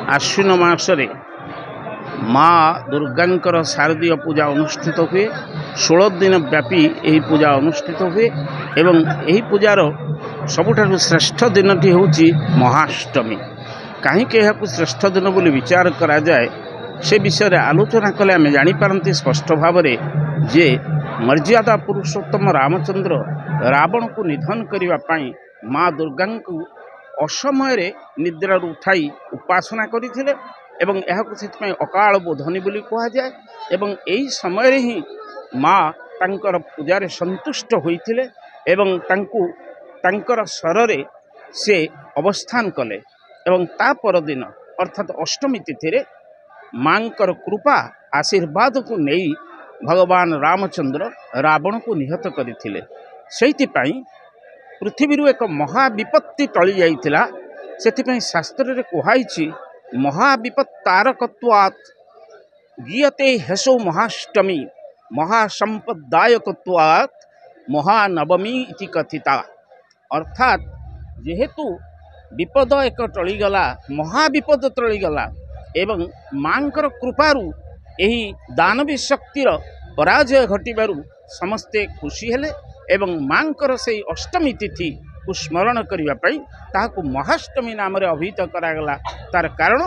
आश्विन मासरे माँ दुर्गांकर शारदीय पूजा अनुष्ठित हुए। 16 दिन व्यापी यही पूजा अनुष्ठित हुए एवं यही पूजार सबुठारु श्रेष्ठ दिनटी होउची महाअष्टमी। कहीं श्रेष्ठ दिन बोली विचार करा जाए से विषय आलोचना कले आम जापारती स्पष्ट भाव जे मर्यादा पुरुषोत्तम रामचंद्र रावण को निधन करने माँ दुर्गा को असमय निद्रा उठाई उपासना करथिले एवं यहाको से अकाल बोधनी बोली कहा जाए एवं यही समय ही माँ तांकर पूजार संतुष्ट होइथिले एवं तांकु तांकर शररे से अवस्थान कले एवं ता परदिन अर्थात अष्टमी तिथि मांकर कृपा आशीर्वाद को नहीं भगवान रामचंद्र रावण को निहत करथिले। सेइथिपाई पृथ्वी एक महाविपत्ति टली जाइथिला। सेथिपाई शास्त्र रे कुहाइछि महाविपत्तारकत्वात् गीयते हेसो महाष्टमी महासंपदायकत्वात् महानवमी इति कथिता। अर्थात जेहेतु विपद एक टलीगला महाविपद टलीगला एवं मांकर कृपारू यही दानवी शक्तिर पराजय घटिबारू समस्ते खुशी हेले एवं मांकर से अष्टमी तिथि को स्मरण करने ताकू महाष्टमी नाम अभिहित करागला। तार कारण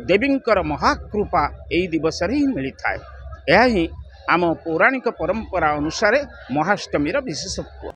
देवींकर महाकृपा यही दिवस ही मिलता है। यह ही आम पौराणिक परंपरा अनुसार महाष्टमीर विशेषत्व।